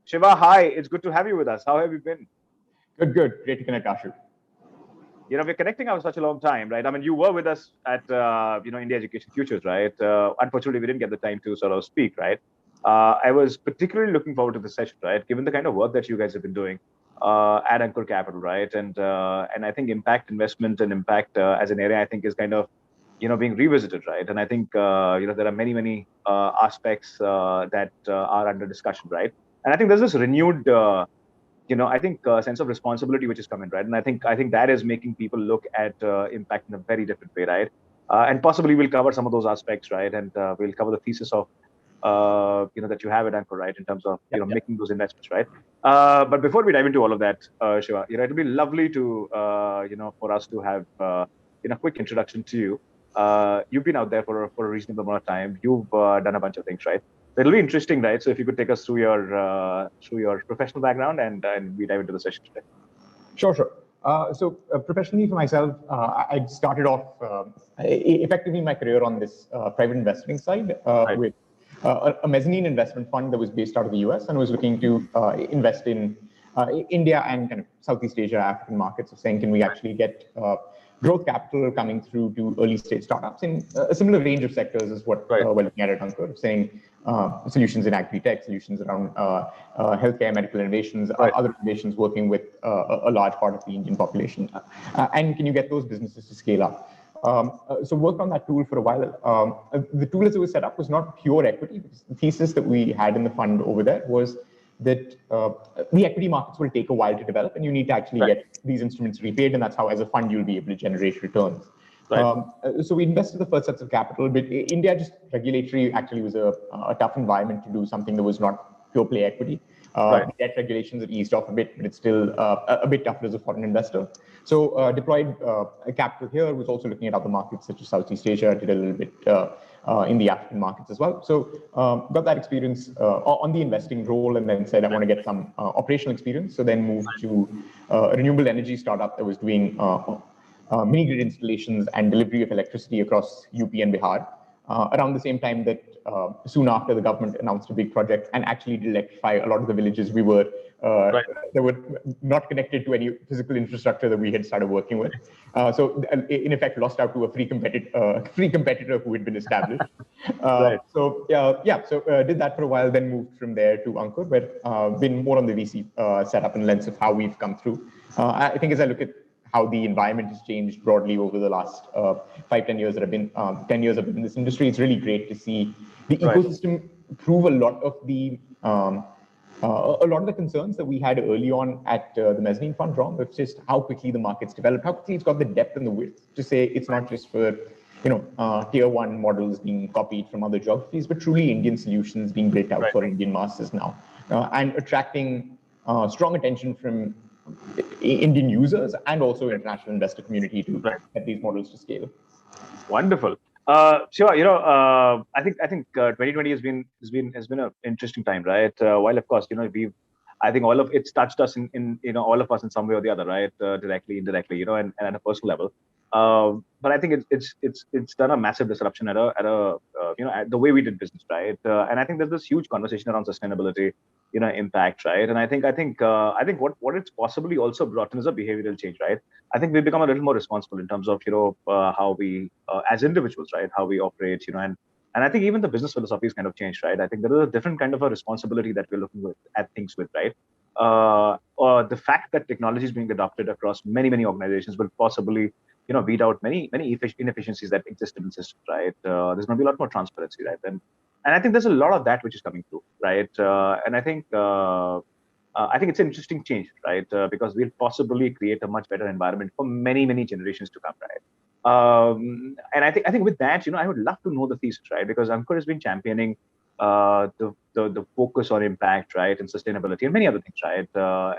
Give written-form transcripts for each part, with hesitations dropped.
Shiva, hi. It's good to have you with us. How have you been? Good, good. Great to connect, Ashu. We're connecting after such a long time, right? I mean, you were with us at, India Education Futures, right? Unfortunately, we didn't get the time to sort of speak, right? I was particularly looking forward to this session, right? Given the kind of work that you guys have been doing at Ankur Capital, right? And I think impact investment and impact as an area, I think, is kind of, being revisited, right? And I think, there are many aspects that are under discussion, right? And I think there's this renewed I think sense of responsibility which is coming, right? And I think that is making people look at impact in a very different way, right? And possibly we'll cover some of those aspects, right? And we'll cover the thesis of that you have at Anchor, right, in terms of Yeah. making those investments, right? But before we dive into all of that, Shiva, it'll be lovely to for us to have quick introduction to you. You've been out there for a reasonable amount of time. You've done a bunch of things, right? So it'll be interesting, right? So if you could take us through your professional background and we dive into the session today. Sure, sure. Professionally for myself, I started off effectively my career on this private investing side Right. with a mezzanine investment fund that was based out of the US and was looking to invest in India and kind of Southeast Asia, African markets, of saying, can we actually get growth capital coming through to early stage startups in a similar range of sectors is what Right. we're looking at Ankur, saying solutions in agri-tech, solutions around healthcare, medical innovations, Right. other innovations working with a large part of the Indian population. And can you get those businesses to scale up? So worked on that tool for a while. The tool as it was set up was not pure equity. The thesis that we had in the fund over there was that the equity markets will take a while to develop and you need to actually Right. get these instruments repaid, and that's how as a fund you'll be able to generate returns. Right. So we invested the first sets of capital, but India just regulatory actually was a tough environment to do something that was not pure play equity. Right. The debt regulations are eased off a bit, but it's still a bit tougher as a foreign investor. So deployed capital here, was also looking at other markets such as Southeast Asia, did a little bit in the African markets as well. So got that experience on the investing role, and then said I want to get some operational experience. So then moved to a renewable energy startup that was doing mini grid installations and delivery of electricity across UP and Bihar. Around the same time that soon after the government announced a big project and actually did electrify a lot of the villages we were Right. that were not connected to any physical infrastructure that we had started working with. So in effect, lost out to a free competitor who had been established. Right. So did that for a while, then moved from there to Ankur, where been more on the VC setup and lens of how we've come through. I think as I look at how the environment has changed broadly over the last 5-10 years that I've been 10 years I've been in this industry, it's really great to see the Right. ecosystem prove a lot of the concerns that we had early on at the mezzanine fund wrong. It's just how quickly the market's developed, how quickly it's got the depth and the width to say it's not just for tier one models being copied from other geographies, but truly Indian solutions being built out Right. for Indian masses now, and attracting strong attention from Indian users and also international investor community to Right. get these models to scale. Wonderful. Shiva, I think 2020 has been an interesting time, right? While of course, I think all of it's touched us in all of us in some way or the other, right? Directly, indirectly, and at a personal level. But I think it's done a massive disruption at at the way we did business, right? And I think there's this huge conversation around sustainability, impact, right? And I think what it's possibly also brought in is a behavioral change, right? I think we've become a little more responsible in terms of how we as individuals, right, how we operate, and I think even the business philosophy has kind of changed, right? I think there is a different kind of a responsibility that we're looking at things with, right? The fact that technology is being adopted across many organizations will possibly weed out many inefficiencies that exist in the system, right? There's going to be a lot more transparency, right? And I think there's a lot of that which is coming through, right? And I think it's an interesting change, right? Because we'll possibly create a much better environment for many generations to come, right? And I think with that, I would love to know the thesis, right? Because Ankur has been championing the focus on impact, right, and sustainability and many other things, right?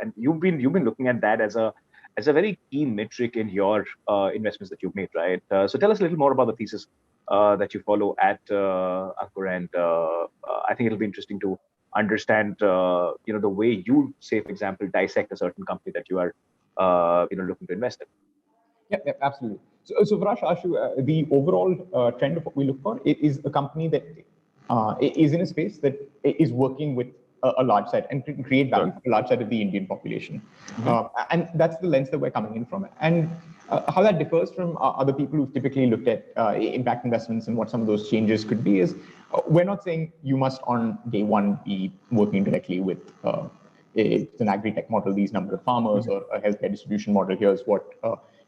And you've been looking at that as a very key metric in your investments that you've made, right? So tell us a little more about the thesis that you follow at Ankur, and I think it'll be interesting to understand, the way you, say, for example, dissect a certain company that you are, looking to invest in. Yeah, absolutely. So for us, Ashu, the overall trend of what we look for is a company that is in a space that is working with a large set and create value for a large set of the Indian population. And that's the lens that we're coming in from. And how that differs from other people who've typically looked at impact investments and what some of those changes could be is we're not saying you must on day one be working directly with it's an agri-tech model, these number of farmers, or a healthcare distribution model. Here's what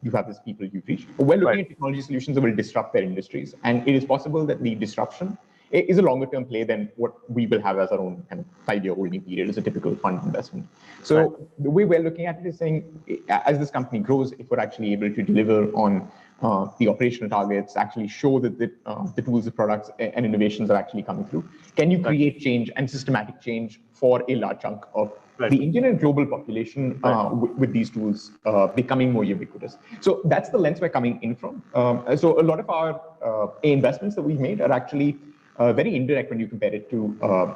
you have as people you've reached. But we're looking at technology solutions that will disrupt their industries. And it is possible that the disruption is a longer term play than what we will have as our own kind of 5-year holding period as a typical fund investment. So the way we're looking at it is saying, as this company grows, if we're actually able to deliver on the operational targets, actually show that the tools, the products, and innovations are actually coming through, can you create change and systematic change for a large chunk of the Indian and global population with these tools becoming more ubiquitous? So that's the lens we're coming in from. So a lot of our investments that we've made are actually very indirect when you compare it to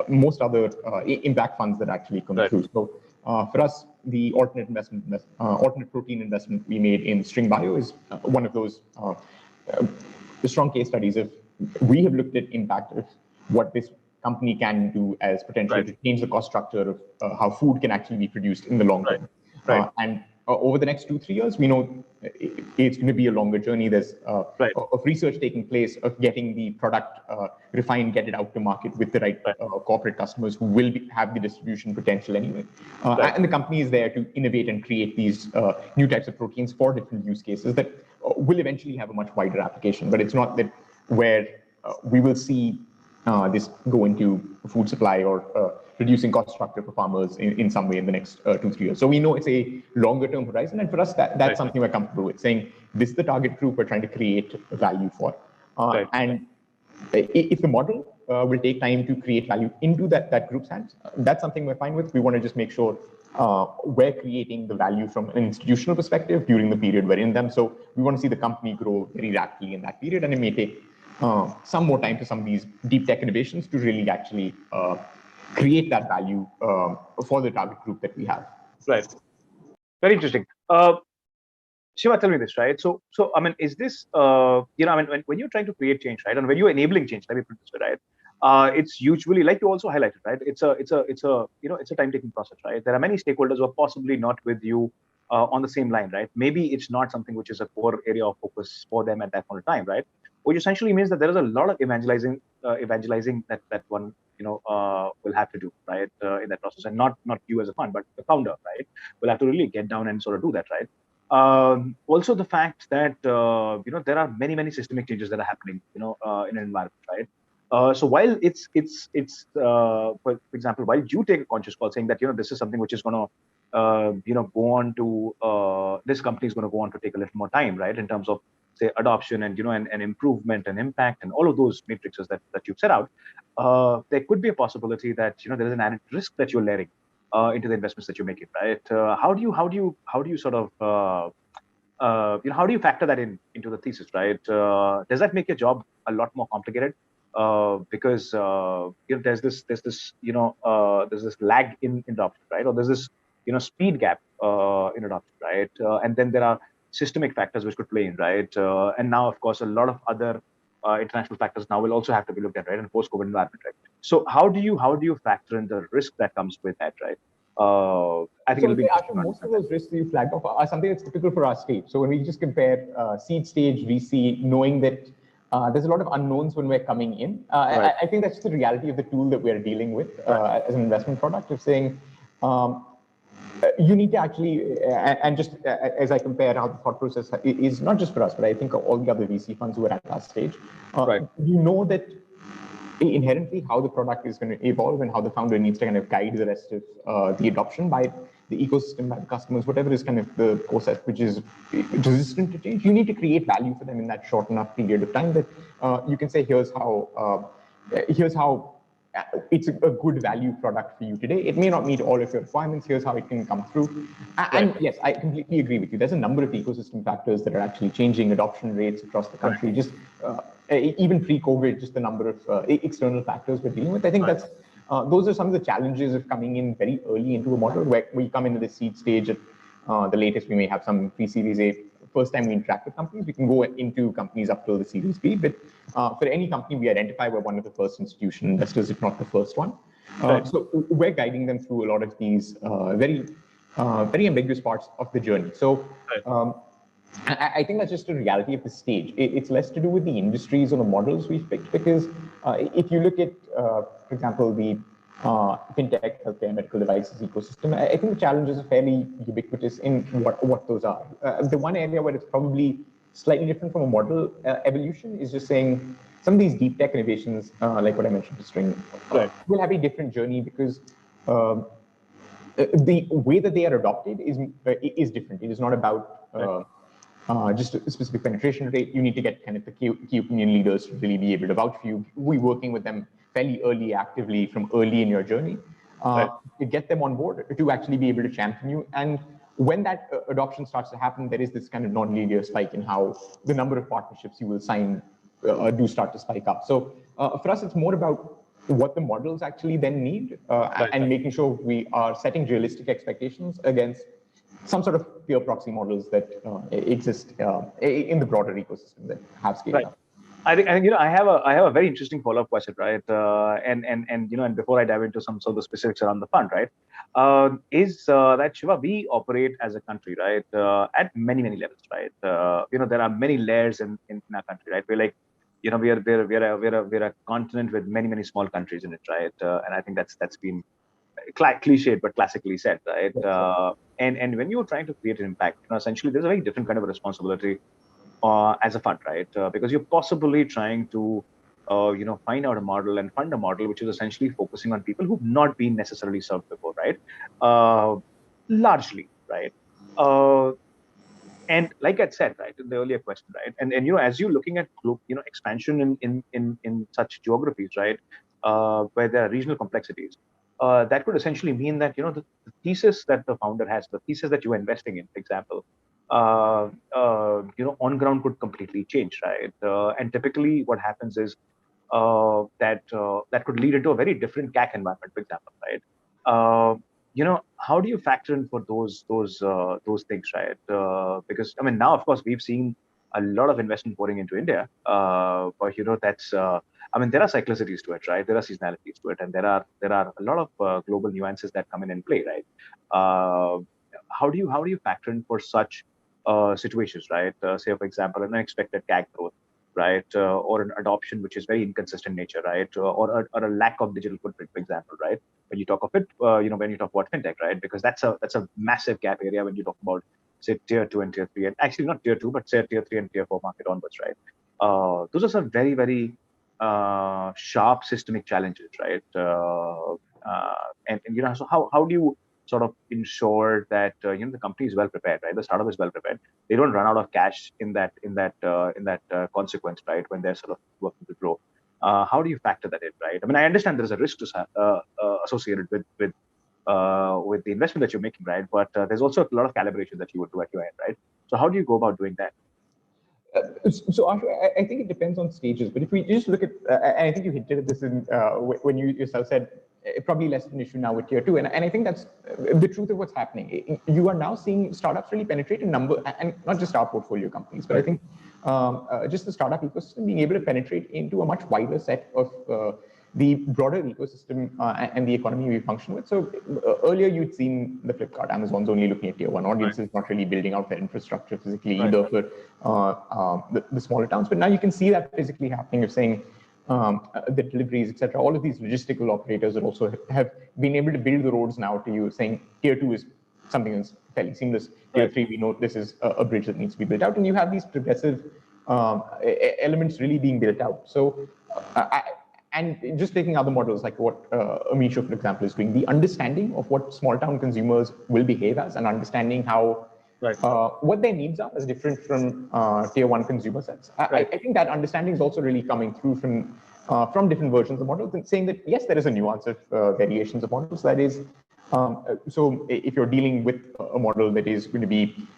most other impact funds that actually come through. So for us, the alternate protein investment we made in String Bio is one of those strong case studies of we have looked at impact of what this company can do as potentially to change the cost structure of how food can actually be produced in the long term. And over the next 2-3 years, we know it's going to be a longer journey. There's of research taking place of getting the product refined, get it out to market with the right corporate customers who will have the distribution potential anyway. And the company is there to innovate and create these new types of proteins for different use cases that will eventually have a much wider application. But it's not that where we will see this go into food supply or reducing cost structure for farmers in some way in the next 2-3 years. So we know it's a longer term horizon. And for us, that's something we're comfortable with, saying this is the target group we're trying to create value for. And if the model will take time to create value into that group's hands, that's something we're fine with. We want to just make sure we're creating the value from an institutional perspective during the period we're in them. So we want to see the company grow very rapidly in that period. And it may take some more time for some of these deep tech innovations to really actually create that value for the target group that we have. Right. Very interesting. Shiva, tell me this, right? So I mean, is this, I mean, when you're trying to create change, right, and when you're enabling change, let me put it this way, right? It's usually, like you also highlighted, right? It's a time-taking process, right? There are many stakeholders who are possibly not with you on the same line, right? Maybe it's not something which is a core area of focus for them at that point of time, right? Which essentially means that there is a lot of evangelizing that one will have to do, right, in that process, and not you as a fund, but the founder, right, will have to really get down and sort of do that, right? Also, the fact that there are many systemic changes that are happening, in an environment, right? So while it's for example, while you take a conscious call saying that this is something which is going to go on to this company is going to go on to take a little more time, right, in terms of say adoption and and improvement and impact and all of those matrices that you've set out, there could be a possibility that there is an added risk that you're layering into the investments that you're making, right? How do you sort of how do you factor that into the thesis, right? Does that make your job a lot more complicated? Because there's this lag in adoption, right? Or there's this speed gap in adoption, right? And then there are systemic factors which could play in, right? And now, of course, a lot of other international factors now will also have to be looked at, right, in post-COVID environment, right? So how do you factor in the risk that comes with that, right? I think it'll be most of those risks you flagged off are something that's typical for our stage. So when we just compare seed stage, VC, knowing that there's a lot of unknowns when we're coming in. I think that's the reality of the tool that we're dealing with as an investment product, of saying you need to actually, and just as I compare how the thought process is not just for us, but I think all the other VC funds who are at that stage, you know that inherently how the product is going to evolve and how the founder needs to kind of guide the rest of the adoption by the ecosystem, by the customers, whatever is kind of the process which is resistant to change. You need to create value for them in that short enough period of time that you can say, here's how it's a good value product for you today. It may not meet all of your requirements. Here's how it can come through. And yes, I completely agree with you. There's a number of ecosystem factors that are actually changing adoption rates across the country. Just even pre-COVID, just the number of external factors we're dealing with. I think that's those are some of the challenges of coming in very early into a model, where we come into the seed stage at the latest. We may have some pre-Series A. First time we interact with companies, we can go into companies up till the Series B. But for any company we identify, we're one of the first institutional investors, if not the first one. Right. So we're guiding them through a lot of these very ambiguous parts of the journey. So Right. I think that's just a reality of the stage. It's less to do with the industries or the models we've picked, because if you look at, for example, the fintech, healthcare, medical devices ecosystem, I think the challenges are fairly ubiquitous in what those are. The one area where it's probably slightly different from a model evolution is just saying some of these deep tech innovations, like what I mentioned to String, Right. will have a different journey because the way that they are adopted is different. It is not about just a specific penetration rate. You need to get kind of the key opinion leaders to really be able to vouch for you. We're working with them fairly early, actively from early in your journey Right. to get them on board, to actually be able to champion you. And when that adoption starts to happen, there is this kind of non-linear spike in how the number of partnerships you will sign do start to spike up. So for us, it's more about what the models actually then need and making sure we are setting realistic expectations against some sort of peer proxy models that exist in the broader ecosystem that have scaled up. I think I have a very interesting follow-up question, right? And before I dive into some of the specifics around the fund, right? Is that Shiva, we operate as a country, right? At many levels, right? There are many layers in our country, right? We're like, we're a continent with many small countries in it, right? And I think that's been cliched but classically said, right? And when you're trying to create an impact, essentially there's a very different kind of a responsibility as a fund, right? Because you're possibly trying to, find out a model and fund a model which is essentially focusing on people who've not been necessarily served before, right? Largely, right? Uh, and like I said, right, in the earlier question, right, and as you're looking at expansion in such geographies, right, where there are regional complexities, that could essentially mean that the thesis that the founder has, the thesis that you're investing in, for example, on ground could completely change, right? And typically, what happens is that could lead into a very different CAC environment, for example, right? How do you factor in for those things, right? Because I mean, now of course we've seen a lot of investment pouring into India, but that's I mean there are cyclicities to it, right? There are seasonalities to it, and there are a lot of global nuances that come in play, right? Uh, how do you factor in for such situations, right? Say for example, an unexpected CAC growth, right? Or an adoption which is very inconsistent nature, right? Or a lack of digital footprint, for example, right? When you talk of it, when you talk about fintech, right? Because that's a massive gap area when you talk about say tier two and tier three, and actually not tier two, but say tier three and tier four market onwards, right? Those are some very sharp systemic challenges, right? And so how do you sort of ensure that the company is well prepared, right? The startup is well prepared. They don't run out of cash in that consequence, right? When they're sort of working to grow. How do you factor that in, right? I mean, I understand there's a risk associated with the investment that you're making, right? But there's also a lot of calibration that you would do at your end, right? So how do you go about doing that? So Ashu, I think it depends on stages. But if we just look at, and I think you hinted at this when you yourself said probably less of an issue now with tier two, and I think that's the truth of what's happening. You are now seeing startups really penetrate a number, and not just our portfolio companies, but I think just the startup ecosystem being able to penetrate into a much wider set of the broader ecosystem and the economy we function with. So earlier you'd seen the Flipkart, Amazon's only looking at tier one audiences, not really building out their infrastructure physically either for the smaller towns. But now you can see that physically happening of saying the deliveries, etc. All of these logistical operators are also have been able to build the roads now to you, saying tier two is something that's fairly seamless. Tier three, we know this is a bridge that needs to be built out, and you have these progressive elements really being built out. So and just taking other models like what Amisha, for example, is doing, the understanding of what small town consumers will behave as and understanding how what their needs are is different from tier one consumer sets. I think that understanding is also really coming through from different versions of models and saying that, yes, there is a nuance of variations of models. That is, so if you're dealing with a model that is going to be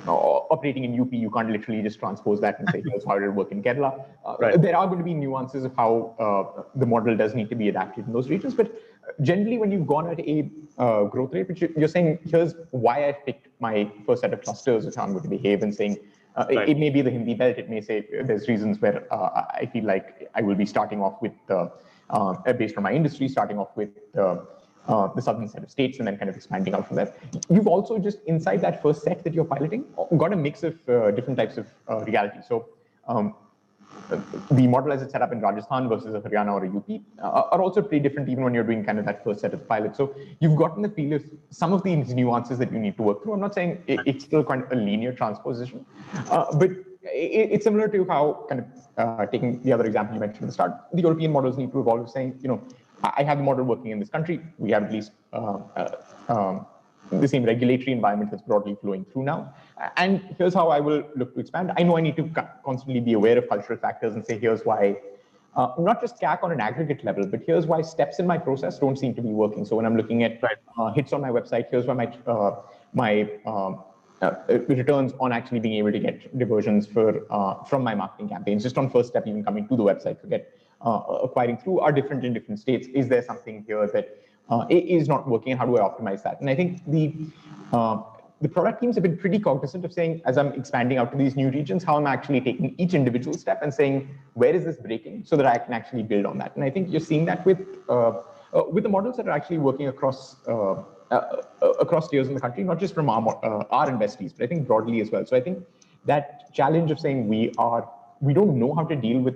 operating in UP, you can't literally just transpose that and say, here's how it'll work in Kerala. There are going to be nuances of how the model does need to be adapted in those regions. But generally, when you've gone at a growth rate, which you're saying, here's why I picked my first set of clusters, which I'm going to behave, and saying, it may be the Hindi belt, it may say there's reasons where I feel like I will be starting off with based on my industry, starting off with the southern set of states and then kind of expanding out from there. You've also just inside that first set that you're piloting got a mix of different types of reality. So the model as it's set up in Rajasthan versus a Haryana or a UP are also pretty different even when you're doing kind of that first set of pilots. So you've gotten the feel of some of these nuances that you need to work through. I'm not saying it's still kind of a linear transposition, but it's similar to how kind of taking the other example you mentioned at the start, the European models need to evolve, saying, I have the model working in this country. We have at least the same regulatory environment that's broadly flowing through now. And here's how I will look to expand. I know I need to constantly be aware of cultural factors and say, here's why, not just CAC on an aggregate level, but here's why steps in my process don't seem to be working. So when I'm looking at hits on my website, here's why my returns on actually being able to get diversions from my marketing campaigns, just on first step, even coming to the website, forget acquiring through, are different in different states. Is there something here that is not working, and how do I optimize that? And I think the product teams have been pretty cognizant of saying, as I'm expanding out to these new regions, how I'm actually taking each individual step and saying, where is this breaking, so that I can actually build on that. And I think you're seeing that with the models that are actually working across tiers in the country, not just from our investees, but I think broadly as well. So I think that challenge of saying we don't know how to deal with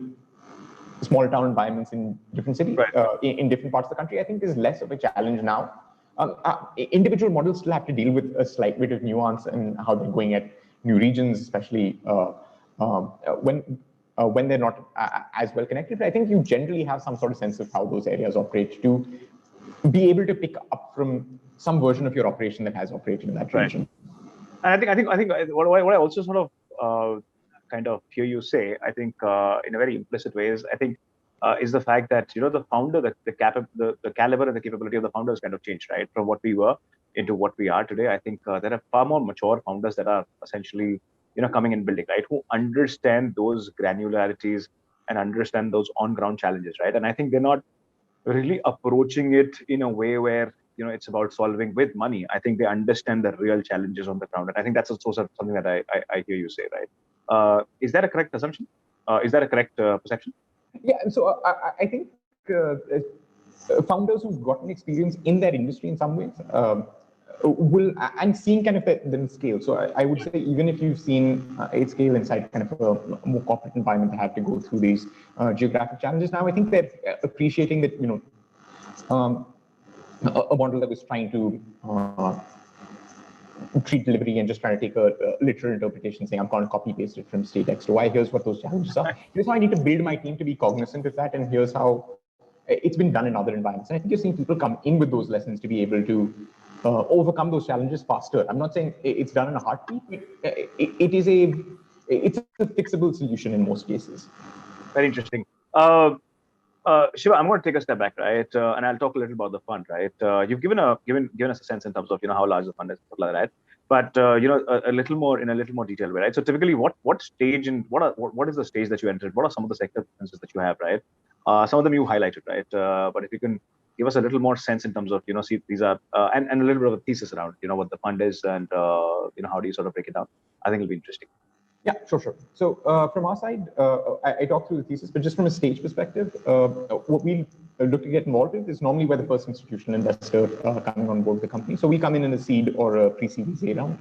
small town environments in different cities, in different parts of the country, I think is less of a challenge now. Individual models still have to deal with a slight bit of nuance and how they're going at new regions, especially when they're not as well connected. But I think you generally have some sort of sense of how those areas operate to be able to pick up from some version of your operation that has operated in that region. And I think what I also sort of kind of hear you say, I think in a very implicit way is, I think is the fact that the founder, the caliber and the capability of the founders kind of changed, right, from what we were into what we are today. I think there are far more mature founders that are essentially coming and building, right, who understand those granularities and understand those on-ground challenges, right. And I think they're not really approaching it in a way where it's about solving with money. I think they understand the real challenges on the ground, and I think that's also something that I hear you say, right. Is that a correct assumption? Is that a correct perception? Yeah, and so I think founders who've gotten experience in their industry in some ways will, and seeing kind of the scale. So I would say even if you've seen it scale inside kind of a more corporate environment that have to go through these geographic challenges now, I think they're appreciating that, a model that was trying to treat delivery and just trying to take a literal interpretation, saying I'm going to copy paste it from state X to Y. Here's what those challenges are. Here's how I need to build my team to be cognizant of that, and here's how it's been done in other environments. And I think you're seeing people come in with those lessons to be able to overcome those challenges faster. I'm not saying it's done in a heartbeat, but it's a fixable solution in most cases. Very interesting. Shiva, I'm going to take a step back, right, and I'll talk a little about the fund, right. You've given us a sense in terms of how large the fund is, stuff like that. But a little more detail, right. So typically, what stage and what is the stage that you entered? What are some of the sector differences that you have, right? Some of them you highlighted, right. But if you can give us a little more sense in terms of see these are and a little bit of a thesis around what the fund is and how do you sort of break it down? I think it'll be interesting. Yeah, sure. So from our side, I talked through the thesis, but just from a stage perspective, what we look to get involved with is normally where the first institutional investor coming on board the company. So we come in a seed or a pre-Series A round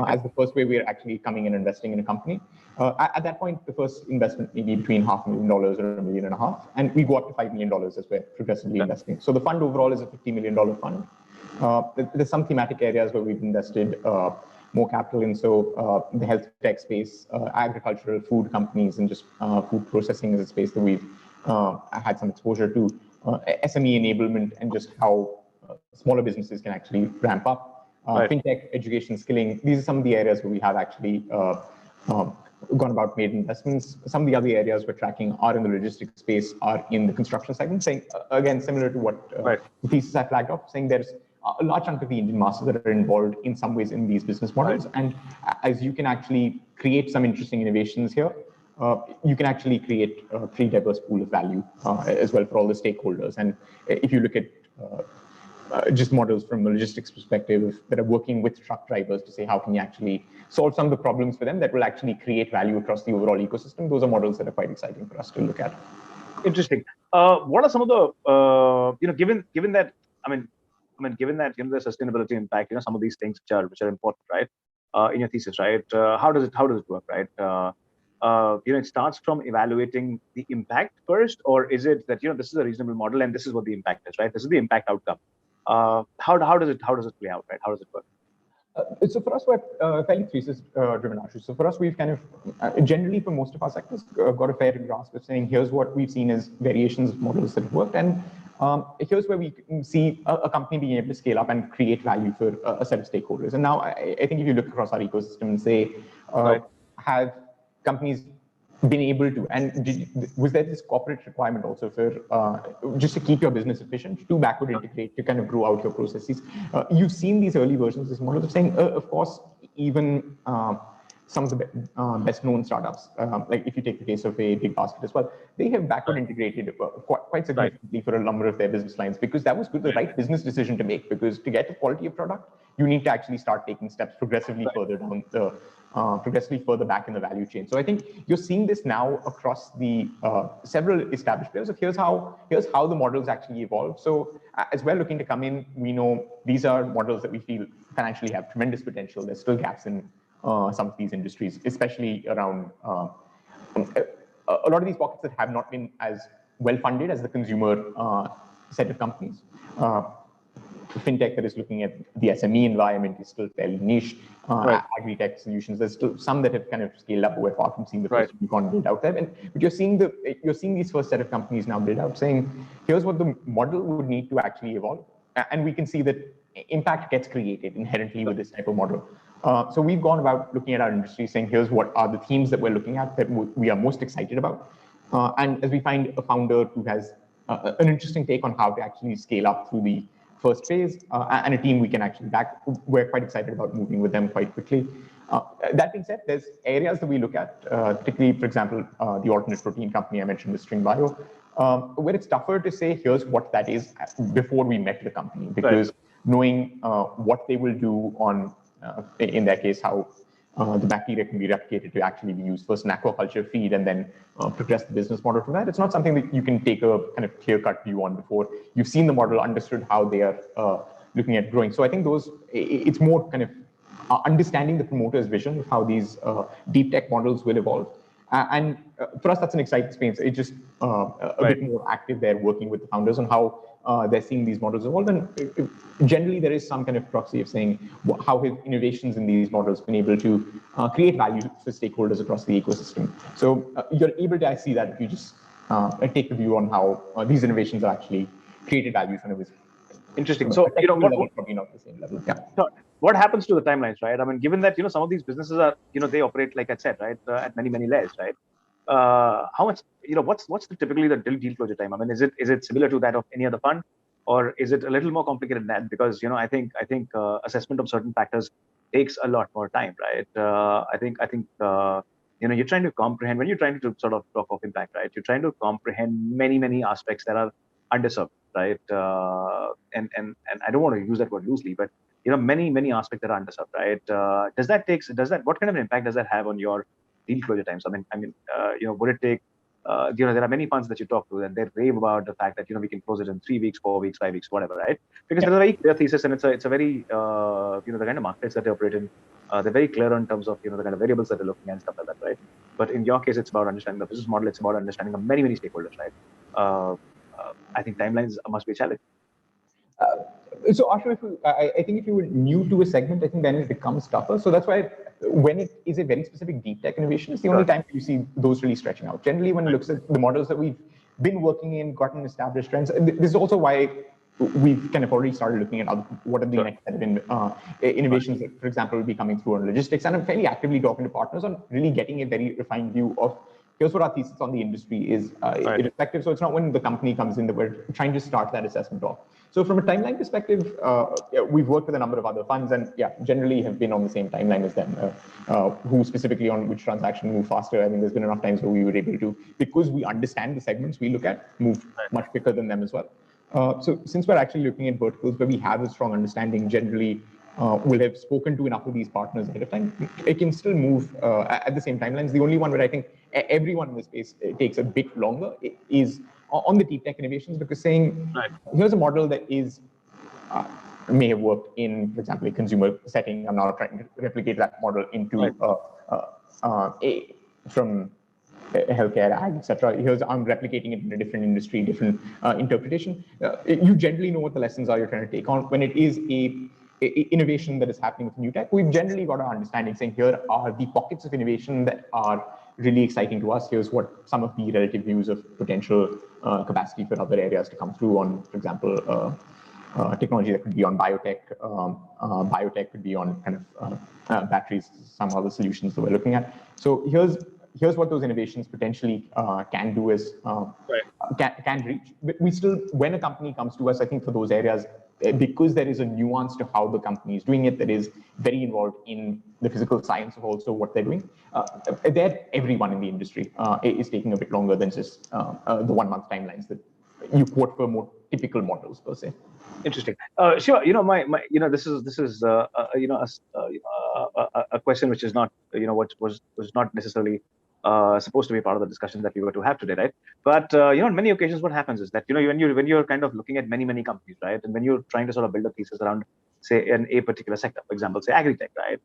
as the first way we're actually coming and investing in a company. At that point, the first investment may be between $500,000 or $1.5 million, and we go up to $5 million as we're progressively investing. So the fund overall is a $50 million fund. There's some thematic areas where we've invested more capital in, so the health tech space, agricultural, food companies, and just food processing is a space that we've had some exposure to, SME enablement, and just how smaller businesses can actually ramp up, fintech, education, skilling. These are some of the areas where we have actually gone about made investments. Some of the other areas we're tracking are in the logistics space, are in the construction segment, saying, again, similar to what the thesis I flagged up, saying there's a large chunk of the Indian masses that are involved in some ways in these business models. And as you can actually create some interesting innovations here, you can actually create a pretty diverse pool of value as well for all the stakeholders. And if you look at just models from a logistics perspective that are working with truck drivers to say, how can you actually solve some of the problems for them that will actually create value across the overall ecosystem? Those are models that are quite exciting for us to look at. Interesting. What are some of the given that given that the sustainability impact, some of these things which are important, right? In your thesis, right? How does it work, right? It starts from evaluating the impact first, or is it that this is a reasonable model and this is what the impact is, right? This is the impact outcome. How does it play out, right? How does it work? So for us, we're fairly thesis-driven, Ashu. So for us, we've kind of generally for most of our sectors got a fair grasp of saying here's what we've seen as variations of models that have worked, and here's where we can see a company being able to scale up and create value for a set of stakeholders. And now I think if you look across our ecosystem and say, Right. have companies been able to, and was there this corporate requirement also for just to keep your business efficient, to backward integrate, to kind of grow out your processes? You've seen these early versions of this model of saying, of course, even some of the best known startups, like if you take the case of a big basket as well, they have backward integrated quite significantly for a number of their business lines, because that was the right business decision to make, because to get the quality of product, you need to actually start taking steps progressively further down the progressively further back in the value chain. So I think you're seeing this now across the several established players. Here's how the models actually evolve. So as we're looking to come in, we know these are models that we feel financially have tremendous potential. There's still gaps in some of these industries, especially around a lot of these pockets that have not been as well funded as the consumer set of companies. Fintech that is looking at the SME environment is still fairly niche. Agri-tech solutions, there's still some that have kind of scaled up. We're far from seeing the first unicorn build out there. But you're seeing these first set of companies now build out, saying, here's what the model would need to actually evolve. And we can see that impact gets created inherently with this type of model. So we've gone about looking at our industry, saying, here's what are the themes that we're looking at that we are most excited about. And as we find a founder who has an interesting take on how to actually scale up through the first phase, and a team we can actually back, we're quite excited about moving with them quite quickly. That being said, there's areas that we look at, particularly, for example, the alternate protein company I mentioned with String Bio, where it's tougher to say, here's what that is before we met the company, because knowing what they will do on, in their case, how the bacteria can be replicated to actually be used first in aquaculture feed and then progress the business model from that. It's not something that you can take a kind of clear-cut view on before you've seen the model, understood how they are looking at growing. So I think it's more kind of understanding the promoter's vision of how these deep tech models will evolve. And for us, that's an exciting space. It's just a bit more active there, working with the founders on how they're seeing these models evolve. And generally, there is some kind of proxy of saying how have innovations in these models been able to create value for stakeholders across the ecosystem. So you're able to see that if you just take a view on how these innovations are actually created value for innovation. Interesting. So, probably not the same level. Yeah. So what happens to the timelines, right? I mean, given that, some of these businesses are, they operate, like I said, right, at many, many layers, right? How much, what's typically the deal closure time? I mean, is it similar to that of any other fund, or is it a little more complicated than that? Because, I think assessment of certain factors takes a lot more time, right? I think you're trying to comprehend, when you're trying to sort of talk of impact, right? You're trying to comprehend many, many aspects that are underserved, right? And I don't want to use that word loosely, but many aspects that are underserved, right? What kind of an impact does that have on your deal closure times? I mean, would it take? There are many funds that you talk to, and they rave about the fact that we can close it in 3 weeks, 4 weeks, 5 weeks, whatever, right? Because there's a very clear thesis, and it's a very the kind of markets that they operate in. They're very clear in terms of the kind of variables that they're looking at and stuff like that, right? But in your case, it's about understanding the business model. It's about understanding the many stakeholders, right? I think timelines must be a challenge. So Ashu, I think if you were new to a segment, I think then it becomes tougher. So that's why when it is a very specific deep tech innovation, it's the only time you see those really stretching out. Generally, when it looks at the models that we've been working in, gotten established trends, and this is also why we've kind of already started looking at what are the next set of innovations that, for example, will be coming through on logistics. And I'm fairly actively talking to partners on really getting a very refined view of here's what our thesis on the industry is, irrespective. So it's not when the company comes in that we're trying to start that assessment off. So from a timeline perspective, we've worked with a number of other funds and generally have been on the same timeline as them, who specifically on which transaction move faster. I mean, there's been enough times where we were able to, because we understand the segments we look at, move much quicker than them as well. So since we're actually looking at verticals where we have a strong understanding, generally we'll have spoken to enough of these partners ahead of time, it can still move at the same timelines. The only one where I think everyone in the space takes a bit longer is on the deep tech innovations, because saying, here's a model that is may have worked in, for example, a consumer setting. I'm now trying to replicate that model into from healthcare, ag, etc. Here's I'm replicating it in a different industry, different interpretation. You generally know what the lessons are you're trying to take on. When it is a innovation that is happening with new tech, we've generally got our understanding saying here are the pockets of innovation that are really exciting to us. Here's what some of the relative views of potential capacity for other areas to come through on, for example, technology that could be on biotech. Biotech could be on kind of batteries, some other solutions that we're looking at. So here's what those innovations potentially can do is can reach. But we still, when a company comes to us, I think for those areas, because there is a nuance to how the company is doing it that is very involved in the physical science of also what they're doing, everyone in the industry is taking a bit longer than just the 1 month timelines that you quote for more typical models per se. Interesting. Shiva, this is a question which is not, what was not necessarily supposed to be part of the discussion that we were to have today, right? But on many occasions, what happens is that when you're kind of looking at many companies, right, and when you're trying to sort of build a thesis around, say, a particular sector, for example, say agri-tech, right?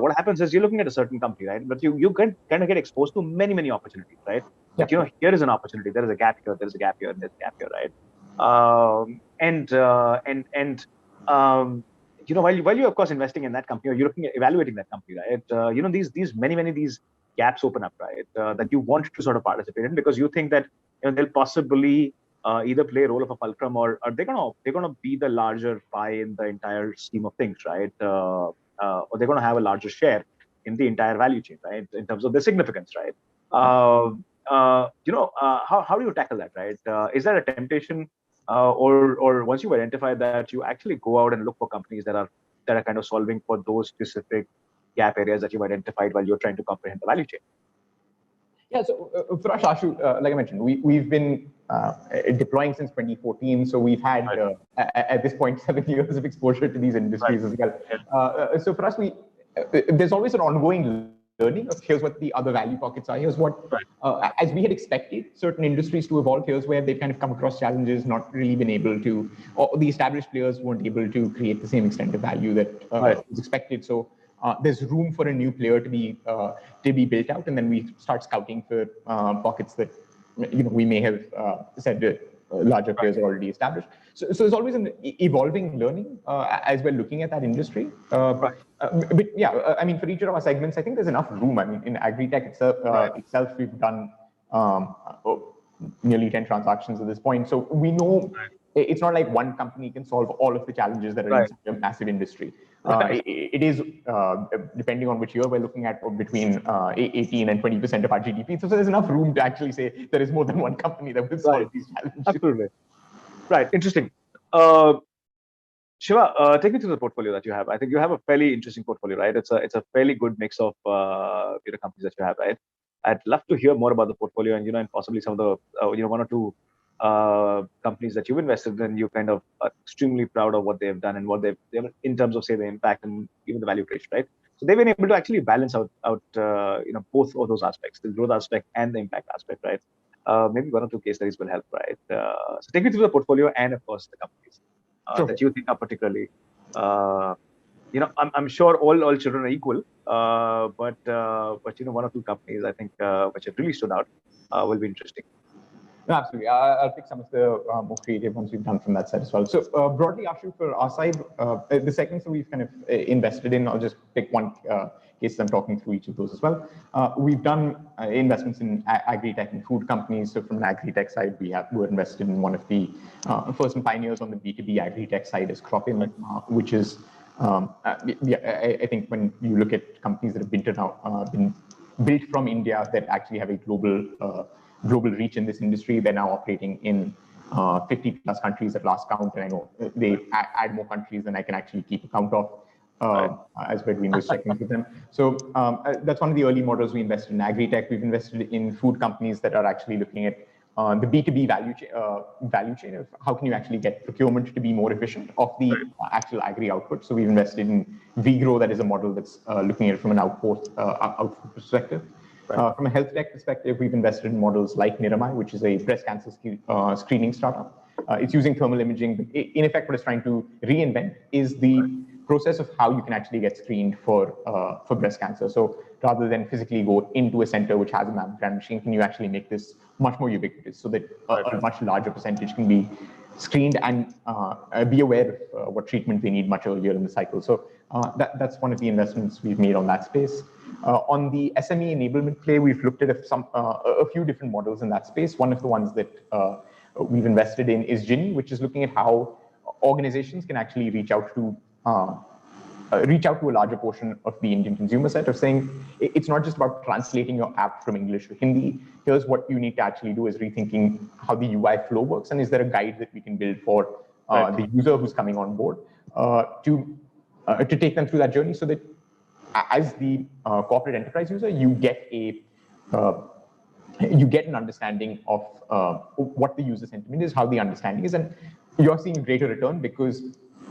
What happens is you're looking at a certain company, right? But you can kind of get exposed to many opportunities, right? Like, here is an opportunity, there is a gap here, there is a gap here, there's a gap here, right? While you're of course investing in that company, or you're looking at evaluating that company, right? These many these gaps open up, right? That you want to sort of participate in because you think that they'll possibly either play a role of a fulcrum or they're gonna be the larger pie in the entire scheme of things, right? Or they're gonna have a larger share in the entire value chain, right? In terms of their significance, right? How do you tackle that, right? Is there a temptation, or once you identify that, you actually go out and look for companies that are kind of solving for those specific gap areas that you've identified while you're trying to comprehend the value chain? Yeah, so for us, Ashu, like I mentioned, we've been deploying since 2014, so we've had at this point 7 years of exposure to these industries as well. So for us, there's always an ongoing learning of here's what the other value pockets are. Here's what, as we had expected certain industries to evolve, here's where they've kind of come across challenges, not really been able to, or the established players weren't able to create the same extent of value that was expected. So there's room for a new player to be built out, and then we start scouting for pockets that we may have said that larger players are already established. So there's always an evolving learning as we're looking at that industry. But yeah, I mean, for each of our segments, I think there's enough room. I mean, in agri-tech itself, we've done nearly 10 transactions at this point. So we know it's not like one company can solve all of the challenges that are in such a massive industry. It is, depending on which year we're looking at, between 18 and 20% of our GDP. So there's enough room to actually say there is more than one company that will solve these challenges. Absolutely. Right. Interesting. Shiva, take me through the portfolio that you have. I think you have a fairly interesting portfolio, right? It's a fairly good mix of companies that you have, right? I'd love to hear more about the portfolio and possibly some of the one or two companies that you've invested in. You kind of are extremely proud of what they've done and what they've in terms of, say, the impact and even the value creation, right? So they've been able to actually balance out both of those aspects, the growth aspect and the impact aspect, right? Maybe one or two case studies will help, right? So take me through the portfolio and of course the companies that you think are particularly. I'm sure all children are equal, but one or two companies I think which have really stood out will be interesting. No, absolutely. I'll pick some of the more creative ones we've done from that side as well. So broadly, Ashu, for our side, the segments that we've kind of invested in, I'll just pick one case. I'm talking through each of those as well. We've done investments in agri-tech and food companies. So from an agri-tech side, we're invested in one of the first and pioneers on the B2B agri-tech side is Cropin, which is, I think when you look at companies that have been built from India that actually have a global reach in this industry, they're now operating in 50 plus countries at last count, and I know they add more countries than I can actually keep account of as we're doing those check-ins with them. So that's one of the early models we invested in agri-tech. We've invested in food companies that are actually looking at the B2B value chain of how can you actually get procurement to be more efficient of the actual agri output. So we've invested in Vigro, that is a model that's looking at it from an output perspective. Right. From a health tech perspective, we've invested in models like Niramai, which is a breast cancer screening startup. It's using thermal imaging. But in effect, what it's trying to reinvent is the process of how you can actually get screened for breast cancer. So rather than physically go into a center which has a mammogram machine, can you actually make this much more ubiquitous so that a much larger percentage can be screened and be aware of what treatment they need much earlier in the cycle. So that's one of the investments we've made on that space. On the SME enablement play, we've looked at a few different models in that space. One of the ones that we've invested in is Ginny, which is looking at how organizations can actually reach out to a larger portion of the Indian consumer set, of saying it's not just about translating your app from English to Hindi. Here's what you need to actually do, is rethinking how the UI flow works, and is there a guide that we can build for the user who's coming on board to take them through that journey, so that as the corporate enterprise user, you get an understanding of what the user sentiment is, how the understanding is, and you're seeing a greater return because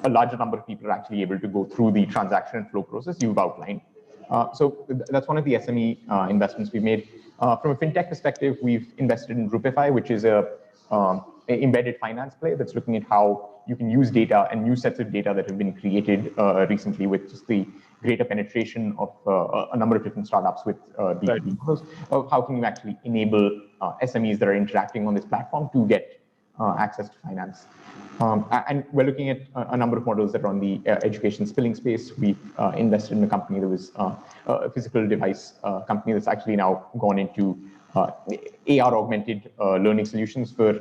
a larger number of people are actually able to go through the transaction and flow process you've outlined. So that's one of the SME investments we've made. From a fintech perspective, we've invested in Rupify, which is a embedded finance play that's looking at how you can use data and new sets of data that have been created recently with just the greater penetration of a number of different startups with B2B models. How can you actually enable SMEs that are interacting on this platform to get access to finance? And we're looking at a number of models that are on the education skilling space. We've invested in a company that was a physical device company that's actually now gone into AR augmented learning solutions for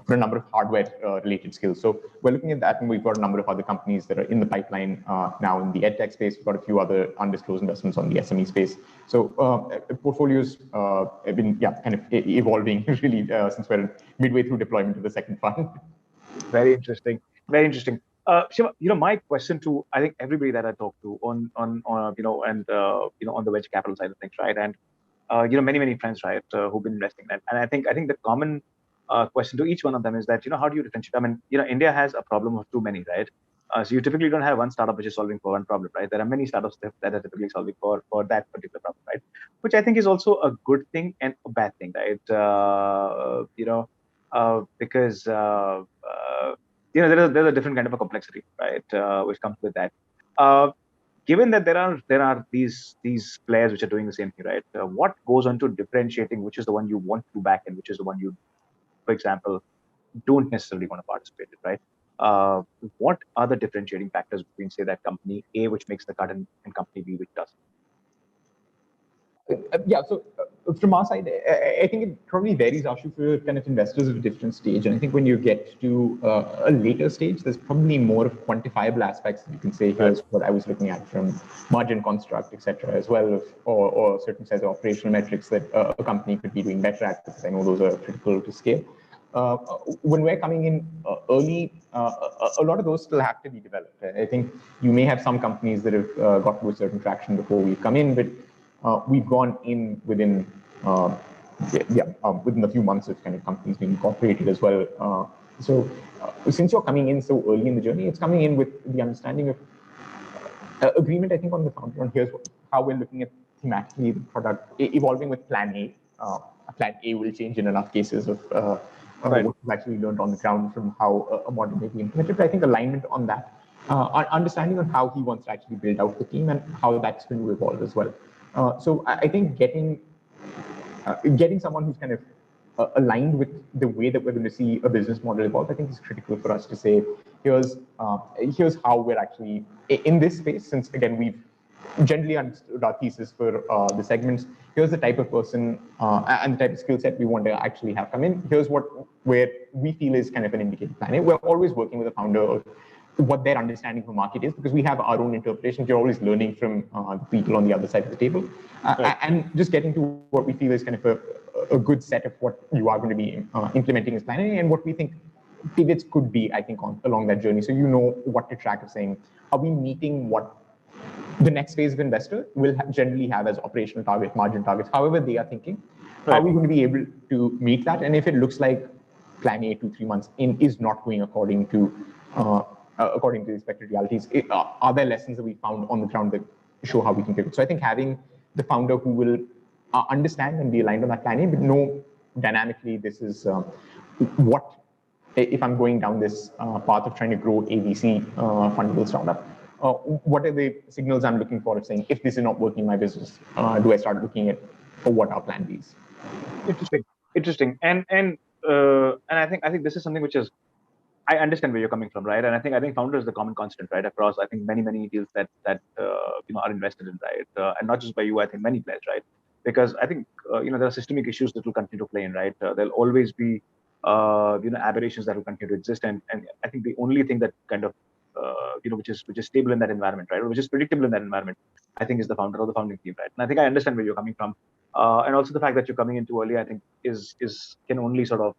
a number of hardware related skills. So we're looking at that, and we've got a number of other companies that are in the pipeline now in the edtech space. We've got a few other undisclosed investments on the SME space. So portfolios have been kind of evolving really since we're midway through deployment of the second fund. Very interesting. Very interesting. Shiva, my question to, I think, everybody that I talk to on on the venture capital side of things, right? And many friends, right, who've been investing. And I think the common question to each one of them is that, how do you differentiate? I mean, India has a problem of too many, right? So you typically don't have one startup which is solving for one problem, right? There are many startups that are typically solving for that particular problem, right? Which I think is also a good thing and a bad thing, right? Because there's a different kind of a complexity, right, which comes with that. Given that there are these players which are doing the same thing, right? What goes on to differentiating which is the one you want to back and which is the one you, for example, don't necessarily want to participate in, right? What are the differentiating factors between, say, that company A, which makes the cut, and company B, which doesn't? So from our side, I think it probably varies, Ashu, for kind of investors of a different stage. And I think when you get to a later stage, there's probably more of quantifiable aspects that you can say, here's what I was looking at from margin construct, et cetera, as well, or certain sets of operational metrics that a company could be doing better at, because I know those are critical to scale. When we're coming in early, a lot of those still have to be developed. I think you may have some companies that have got to a certain traction before we come in, but we've gone in within a few months of kind of companies being incorporated as well. So since you're coming in so early in the journey, it's coming in with the understanding of agreement, I think, on the founder. And here's how we're looking at thematically the product evolving with Plan A. Plan A will change in enough cases of what we've actually learned on the ground from how a model may be implemented. But I think alignment on that, understanding on how he wants to actually build out the team and how that's going to evolve as well. So I think getting someone who's kind of aligned with the way that we're going to see a business model evolve, I think is critical for us to say, here's how we're actually in this space. Since again, we've generally understood our thesis for the segments. Here's the type of person and the type of skill set we want to actually have come in. Here's where we feel is kind of an indicated plan. We're always working with the founder of what their understanding of the market is, because we have our own interpretations. You're always learning from the people on the other side of the table, and just getting to what we feel is kind of a good set of what you are going to be implementing as planning, and what we think pivots could be, I think, along that journey. So you know what to track of saying, are we meeting what the next phase of investor will generally have as operational target, margin targets, however they are thinking. Are we going to be able to meet that? And if it looks like plan A 2-3 months in is not going according to the expected realities, are there lessons that we found on the ground that show how we can pivot? So I think having the founder who will understand and be aligned on that plan A, but know dynamically this is what, if I'm going down this path of trying to grow ABC fundable startup, what are the signals I'm looking for of saying, if this is not working in my business, do I start looking at what our plan B is? Interesting. And I think this is something which is, I understand where you're coming from, right? And I think founder is the common constant, right, across I think many deals that are invested in, right, and not just by you. I think many players, right, because I think there are systemic issues that will continue to play in, right. There'll always be aberrations that will continue to exist, and I think the only thing that kind of which is stable in that environment, right, or which is predictable in that environment, I think is the founder or the founding team, right. And I think I understand where you're coming from, and also the fact that you're coming in too early, I think is can only sort of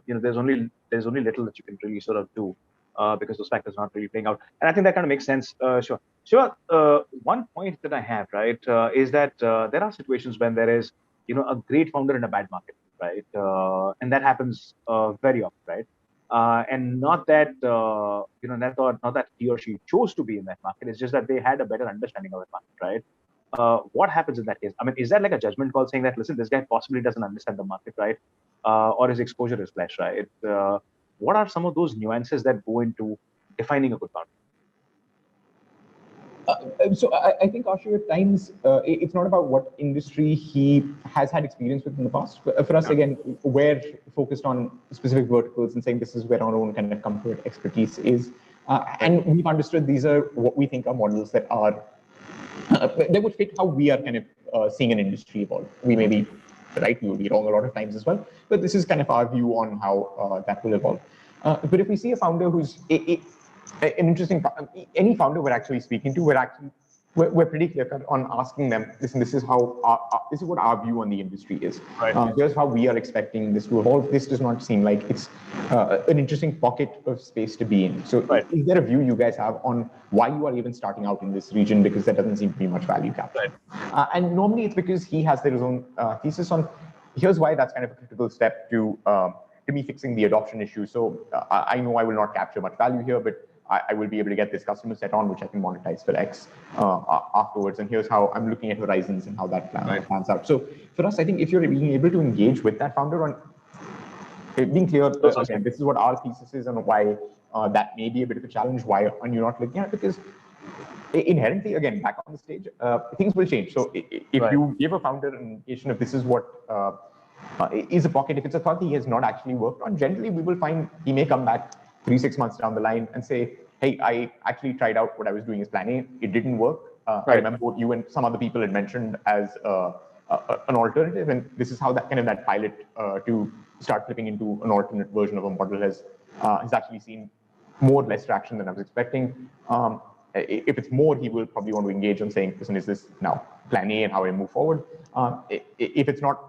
there's only little that you can really sort of do because those factors are not really playing out, and I think that kind of makes sense. Sure. One point that I have, right, is that there are situations when there is a great founder in a bad market, right, and that happens very often, right. And not that not that he or she chose to be in that market. It's just that they had a better understanding of the market, right? What happens in that case? I mean, is that like a judgment call saying that, listen, this guy possibly doesn't understand the market, right? Or his exposure is less, right? What are some of those nuances that go into defining a good founder? So I think, Ashu, at times, it's not about what industry he has had experience with in the past. For us, again, we're focused on specific verticals and saying this is where our own kind of comfort expertise is. And we've understood these are what we think are models that are, that would fit how we are kind of seeing an industry evolve. We may be right, we will be wrong a lot of times as well, but this is kind of our view on how that will evolve. But if we see a founder who's an interesting, any founder we're actually speaking to, we're pretty clear cut on asking them, listen, this is how this is what our view on the industry is. Right. Here's how we are expecting this to evolve. This does not seem like it's an interesting pocket of space to be in. So is there a view you guys have on why you are even starting out in this region? Because there doesn't seem to be much value capture. And normally it's because he has his own thesis on, here's why that's kind of a critical step to me fixing the adoption issue. So I know I will not capture much value here, but I will be able to get this customer set on, which I can monetize for X afterwards. And here's how I'm looking at horizons and how that plans out. So for us, I think if you're being able to engage with that founder on being clear, again, this is what our thesis is and why that may be a bit of a challenge. Why are you not looking at it? Because inherently, again, back on the stage, things will change. So if you give a founder an indication of this is what is a pocket, if it's a thought he has not actually worked on, generally we will find he may come back 3-6 months down the line and say, hey, I actually tried out what I was doing as plan A. It didn't work. I remember what you and some other people had mentioned as an alternative. And this is how that kind of that pilot to start flipping into an alternate version of a model has actually seen more or less traction than I was expecting. If it's more, he will probably want to engage on saying, listen, is this now plan A and how I move forward? If it's not,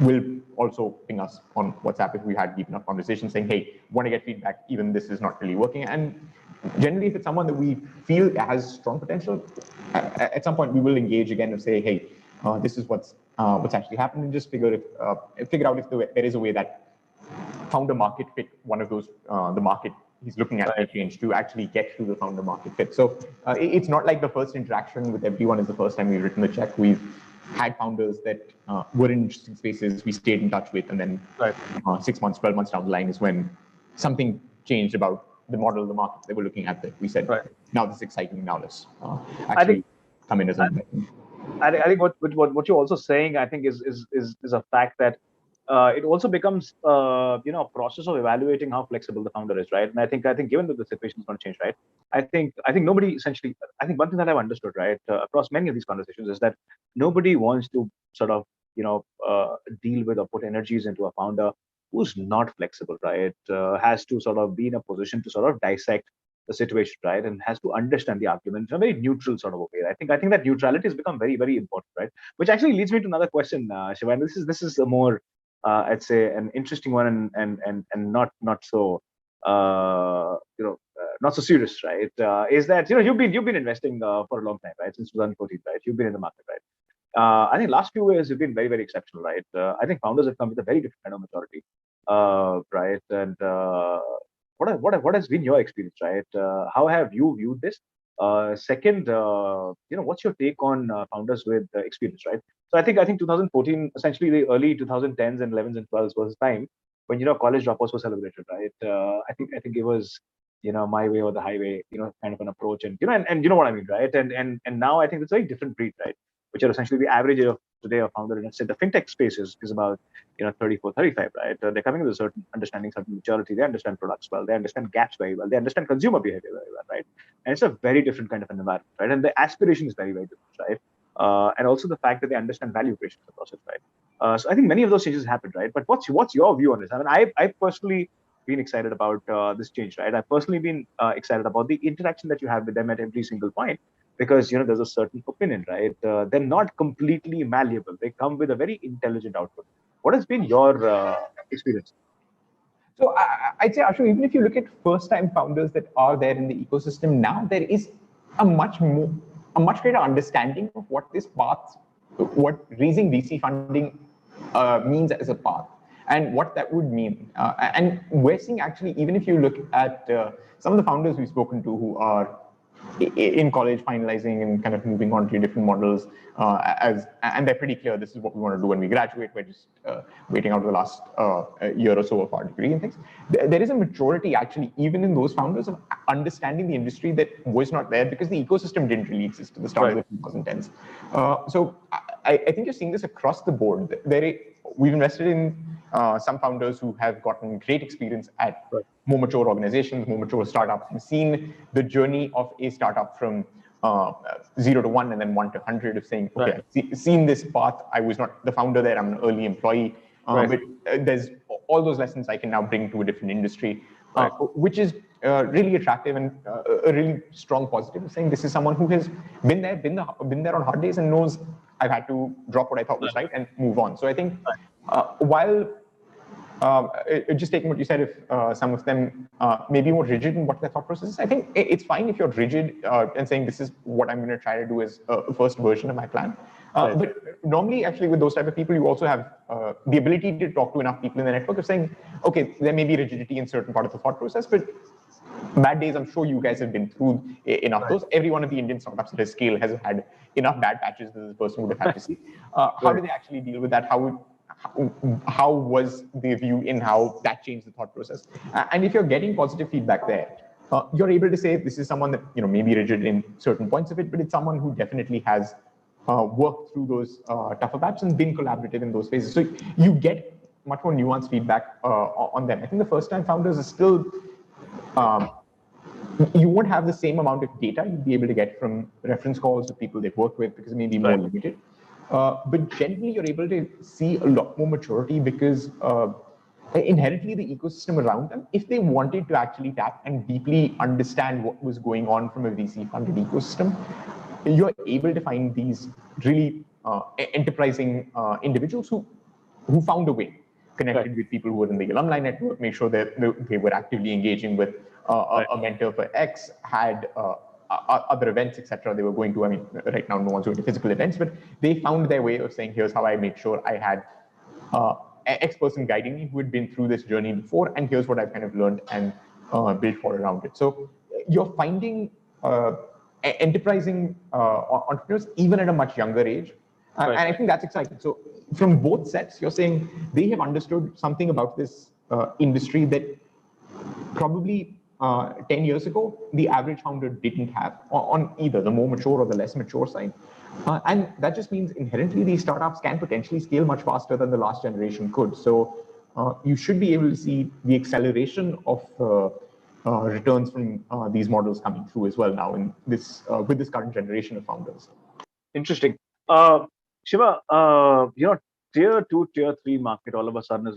will also ping us on WhatsApp if we had deep enough conversations saying, hey, want to get feedback, even this is not really working. And generally, if it's someone that we feel has strong potential, at some point we will engage again and say, hey, this is what's actually happened, and just figure out if there is a way that founder market fit one of those, the market he's looking at may change to actually get to the founder market fit. So it's not like the first interaction with everyone is the first time we've written the check. We've had founders that were in interesting spaces we stayed in touch with, and then 6 months, 12 months down the line is when something changed about the model of the market they were looking at that we said, now this is exciting, now let's actually come in as a I think what you're also saying, I think, is a fact that it also becomes a process of evaluating how flexible the founder is, right? And I think given that the situation is going to change, right? I think nobody essentially. I think one thing that I've understood, right, across many of these conversations is that nobody wants to sort of deal with or put energies into a founder who's not flexible, right? Has to sort of be in a position to sort of dissect the situation, right, and has to understand the argument in a very neutral sort of a way. I think that neutrality has become very, very important, right? Which actually leads me to another question, Shiva. And this is a more I'd say an interesting one and not so not so serious, right? Is that you've been investing for a long time, right? Since 2014, right? You've been in the market, right? I think last few years have been very, very exceptional, right? I think founders have come with a very different kind of maturity, right? And what has been your experience, right? How have you viewed this? Second, what's your take on founders with experience, right? So I think 2014, essentially the early 2010s and 11s and 12s was the time when college dropouts were celebrated, right? I think it was my way or the highway, kind of an approach, and and you know what I mean, right? And now I think it's a very different breed, right? Which are essentially the average age of today of founder, and let's say the fintech space is about 34, 35, right? They're coming with a certain understanding, certain maturity. They understand products well, they understand gaps very well, they understand consumer behavior very well, right? And it's a very different kind of an environment, right? And the aspiration is very, very different, right? And also the fact that they understand value creation in the process, right? So I think many of those changes happened, right? But what's your view on this? I mean, I've personally been excited about this change, right? I've personally been excited about the interaction that you have with them at every single point, because there's a certain opinion, right? They're not completely malleable. They come with a very intelligent output. What has been your experience? So I'd say, Ashu, even if you look at first-time founders that are there in the ecosystem now, there is a much greater understanding of what this path, what raising VC funding means as a path, and what that would mean. And we're seeing actually, even if you look at some of the founders we've spoken to who are in college finalizing and kind of moving on to different models, and they're pretty clear this is what we want to do when we graduate. We're just waiting out the last year or so of our degree and things. There is a maturity actually even in those founders of understanding the industry that was not there because the ecosystem didn't really exist at the start of the 2010s. So I think you're seeing this across the board. We've invested in some founders who have gotten great experience at more mature organizations, more mature startups, and seen the journey of a startup from 0 to 1 and then 1 to 100 of saying, okay, I've seen this path. I was not the founder there. I'm an early employee. But there's all those lessons I can now bring to a different industry, which is really attractive and a really strong positive of saying this is someone who has been there on hard days and knows I've had to drop what I thought was right and move on. So I think while just taking what you said, if some of them may be more rigid in what their thought process is, I think it's fine if you're rigid and saying this is what I'm going to try to do as a first version of my plan. But normally, actually, with those type of people, you also have the ability to talk to enough people in the network of saying, okay, there may be rigidity in certain part of the thought process, but bad days, I'm sure you guys have been through enough those. Every one of the Indian startups at a scale has had enough bad patches that this person would have had to see. How do they actually deal with that? How was the view in how that changed the thought process? And if you're getting positive feedback there, you're able to say this is someone that may be rigid in certain points of it, but it's someone who definitely has worked through those tougher patches and been collaborative in those phases. So you get much more nuanced feedback on them. I think the first-time founders are still, you won't have the same amount of data you'd be able to get from reference calls with people they've worked with because it may be more limited. But generally, you're able to see a lot more maturity because inherently the ecosystem around them, if they wanted to actually tap and deeply understand what was going on from a VC-funded ecosystem, you're able to find these really enterprising individuals who found a way, connected with people who were in the alumni network, make sure that they were actively engaging with a mentor for X, had other events, etc. They were going to, I mean, right now no one's going to physical events, but they found their way of saying, here's how I made sure I had X person guiding me who had been through this journey before, and here's what I've kind of learned and built for around it. So you're finding enterprising entrepreneurs even at a much younger age. And I think that's exciting. So from both sets, you're saying they have understood something about this industry that probably 10 years ago, the average founder didn't have on either the more mature or the less mature side. And that just means inherently these startups can potentially scale much faster than the last generation could. So you should be able to see the acceleration of returns from these models coming through as well now in this with this current generation of founders. Interesting. Shiva, tier 2, tier 3 market all of a sudden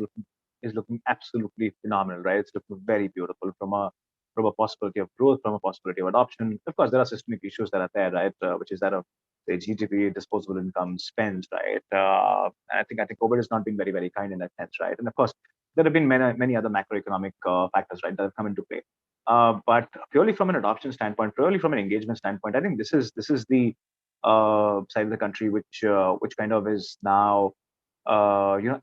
is looking absolutely phenomenal, right? It's looking very beautiful from a possibility of growth, from a possibility of adoption. Of course, there are systemic issues that are there, right? Which is that of the GDP, disposable income, spends, right? I think COVID has not been very, very kind in that sense, right? And of course, there have been many other macroeconomic factors, right, that have come into play. But purely from an adoption standpoint, purely from an engagement standpoint, I think this is the side of the country which kind of is now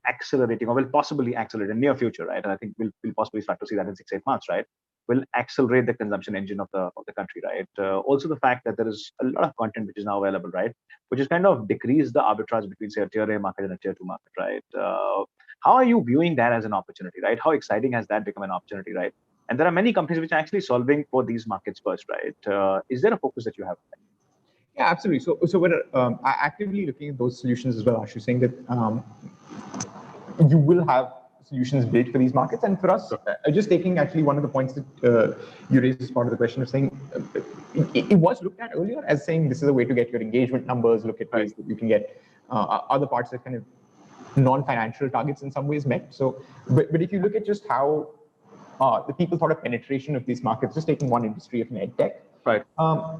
accelerating or will possibly accelerate in near future, right? And I think we'll possibly start to see that in 6-8 months, right? will accelerate the consumption engine of the country, right? Also, the fact that there is a lot of content which is now available, right, which is kind of decrease the arbitrage between, say, a tier A market and a tier 2 market, right? How are you viewing that as an opportunity, right? How exciting has that become an opportunity, right? And there are many companies which are actually solving for these markets first, right? Is there a focus that you have? Yeah, absolutely. So we're actively looking at those solutions as well, Ashu, saying that you will have solutions built for these markets. And for us, just taking actually one of the points that you raised as part of the question of saying, it was looked at earlier as saying this is a way to get your engagement numbers, look at ways that you can get other parts that kind of non-financial targets in some ways met. So, but if you look at just how the people thought of penetration of these markets, just taking one industry of edtech, right?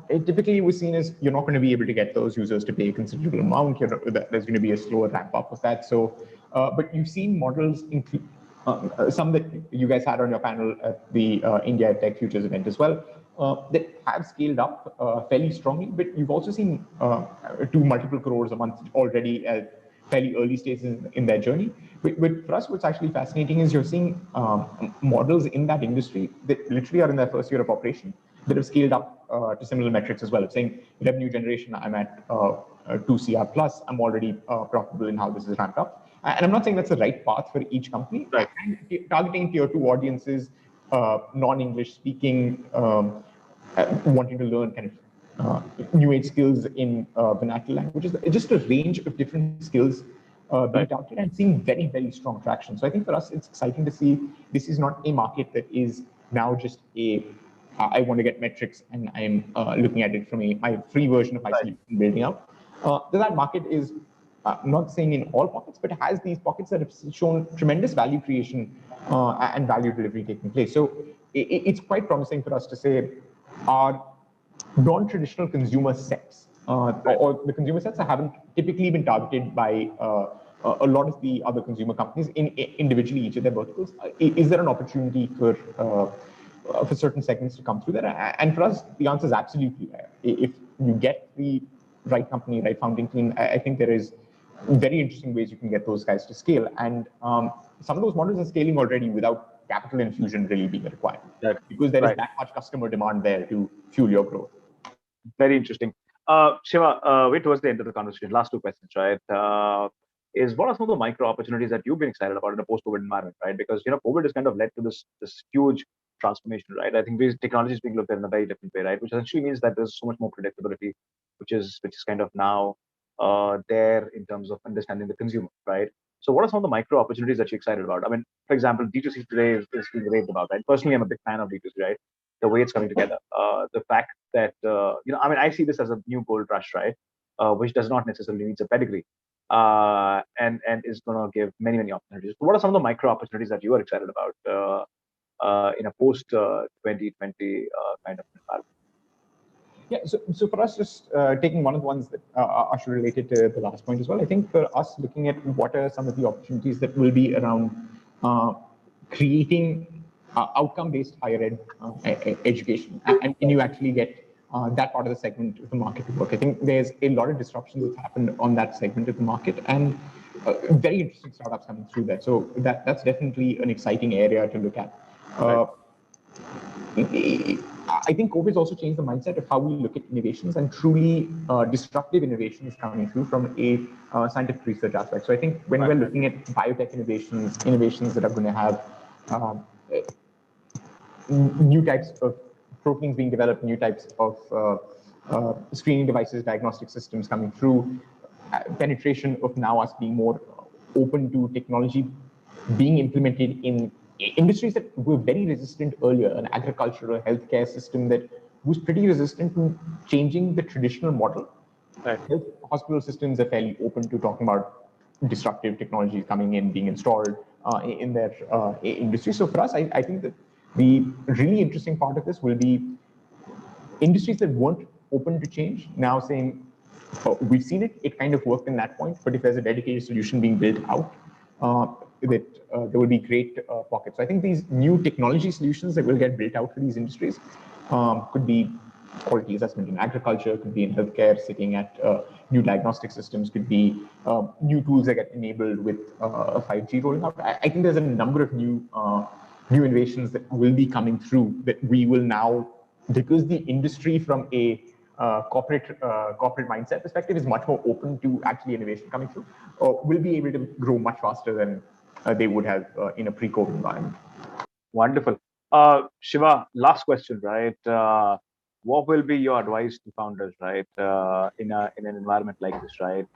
It typically was seen as you're not going to be able to get those users to pay a considerable amount. There's going to be a slower ramp up of that. So, but you've seen models include some that you guys had on your panel at the India Tech Futures event as well, that have scaled up fairly strongly. But you've also seen to multiple crores a month already at fairly early stages in their journey. But for us, what's actually fascinating is you're seeing models in that industry that literally are in their first year of operation that have scaled up to similar metrics as well. It's saying revenue generation, I'm at 2 CR plus, I'm already profitable in how this is ramped up. And I'm not saying that's the right path for each company. Right. And targeting tier 2 audiences, non-English speaking, wanting to learn kind of new age skills in vernacular languages, just a range of different skills being targeted and seeing very, very strong traction. So I think for us, it's exciting to see this is not a market that is now just I want to get metrics and I'm looking at it from my free version of my solution building out. That market is not saying in all pockets, but it has these pockets that have shown tremendous value creation and value delivery taking place. So it's quite promising for us to say our non-traditional consumer sets or the consumer sets that haven't typically been targeted by a lot of the other consumer companies in individually each of their verticals. Is there an opportunity for certain segments to come through there? And for us, the answer is absolutely. If you get the right company, right founding team, I think there is very interesting ways you can get those guys to scale. And some of those models are scaling already without capital infusion really being required, because there is that much customer demand there to fuel your growth. Very interesting. Shiva, we're towards the end of the conversation. Last two questions, right? Is what are some of the micro opportunities that you've been excited about in a post-COVID environment, right? Because COVID has kind of led to this huge transformation, right? I think these technologies being looked at in a very different way, right? Which essentially means that there's so much more predictability, which is kind of now there in terms of understanding the consumer, right? So what are some of the micro opportunities that you're excited about? I mean, for example, D2C today is being raved about, right? Personally, I'm a big fan of D2C, right? The way it's coming together, the fact that I mean, I see this as a new gold rush, right? Which does not necessarily need a pedigree, and is going to give many opportunities. So what are some of the micro opportunities that you are excited about in a post 2020 kind of environment? Yeah, so for us, just taking one of the ones that Ashu related to the last point as well, I think for us looking at what are some of the opportunities that will be around creating outcome-based higher ed education, and can you actually get that part of the segment of the market to work? I think there's a lot of disruption that's happened on that segment of the market, and very interesting startups coming through there. So that's definitely an exciting area to look at. I think COVID has also changed the mindset of how we look at innovations, and truly disruptive innovations coming through from a scientific research aspect. So I think when we're looking at biotech innovations that are going to have new types of proteins being developed, new types of screening devices, diagnostic systems coming through, penetration of now us being more open to technology being implemented in industries that were very resistant earlier, an agricultural healthcare system that was pretty resistant to changing the traditional model. Health hospital systems are fairly open to talking about disruptive technologies coming in, being installed in their industry. So for us, I think that the really interesting part of this will be industries that weren't open to change now saying, oh, we've seen it kind of worked in that point, but if there's a dedicated solution being built out, that there will be great pockets. So I think these new technology solutions that will get built out for these industries could be quality assessment in agriculture, could be in healthcare, sitting at new diagnostic systems, could be new tools that get enabled with 5G rolling out. I think there's a number of new new innovations that will be coming through that we will now, because the industry from a corporate mindset perspective is much more open to actually innovation coming through, will be able to grow much faster than they would have in a pre-COVID environment. Wonderful. Shiva, last question, right? What will be your advice to founders, right? In an environment like this, right?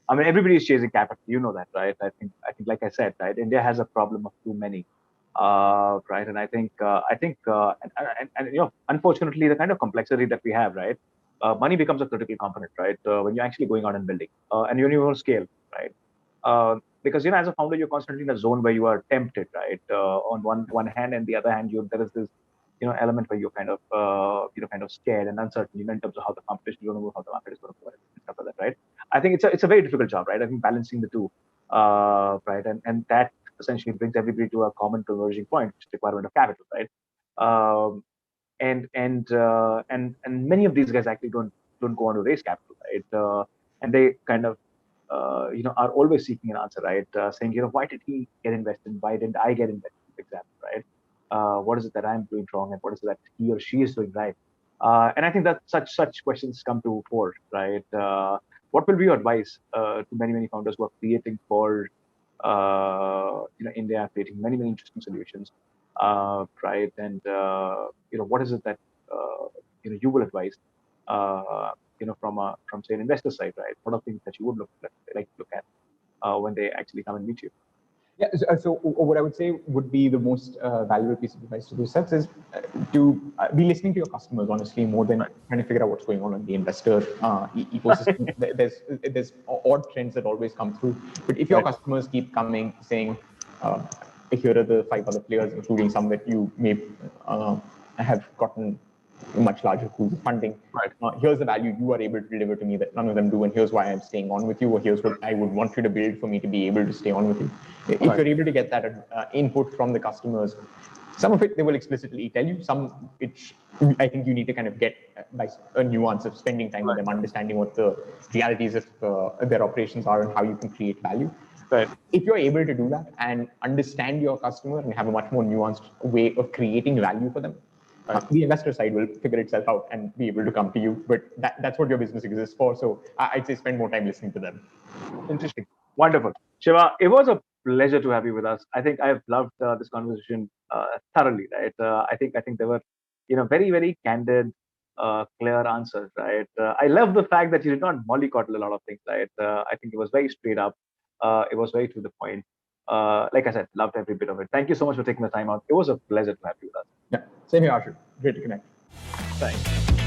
I mean, everybody is chasing capital. You know that, right? I think, like I said, right, India has a problem of too many, right? And I think, unfortunately, the kind of complexity that we have, right? Money becomes a critical component, right? When you're actually going out and building, and when you want to scale, right? Because as a founder, you're constantly in a zone where you are tempted, right? On one hand, and the other hand, there is this element where you're kind of kind of scared and uncertain, in terms of how the competition, you don't know how the market is going to go and stuff like that, right? I think it's a very difficult job, right? I think balancing the two, right, and that essentially brings everybody to a common converging point, which is requirement of capital, right? Um, and many of these guys actually don't go on to raise capital, right? And they kind of are always seeking an answer, right? Saying, why did he get invested? Why didn't I get invested, for example, right? What is it that I'm doing wrong, and what is it that he or she is doing right? And I think that such questions come to fore, right? What will be your advice to many founders who are creating for India, creating many interesting solutions, right? And what is it that you will advise, from say an investor side, right? What are things that you would like to look at when they actually come and meet you? Yeah, so what I would say would be the most valuable piece of advice to those sets is to be listening to your customers, honestly, more than trying to figure out what's going on in the investor ecosystem. There's odd trends that always come through. But if your customers keep coming saying, here are the 5 other players, including some that you may have gotten much larger pools of funding. Right. Here's the value you are able to deliver to me that none of them do, and here's why I'm staying on with you, or here's what I would want you to build for me to be able to stay on with you. If you're able to get that input from the customers, some of it they will explicitly tell you, some which I think you need to kind of get by a nuance of spending time with them, understanding what the realities of their operations are and how you can create value. Right. If you're able to do that and understand your customer and have a much more nuanced way of creating value for them, the investor side will figure itself out and be able to come to you. But that's what your business exists for. So I'd say spend more time listening to them. Interesting. Wonderful. Shiva, it was a pleasure to have you with us. I think I've loved this conversation thoroughly, right? I think there were, very candid, clear answers, right? I love the fact that you did not mollycoddle a lot of things, right? I think it was very straight up. It was very to the point. Like I said, loved every bit of it. Thank you so much for taking the time out. It was a pleasure to have you with us. Yeah, same here, Ashu. Great to connect. Thanks.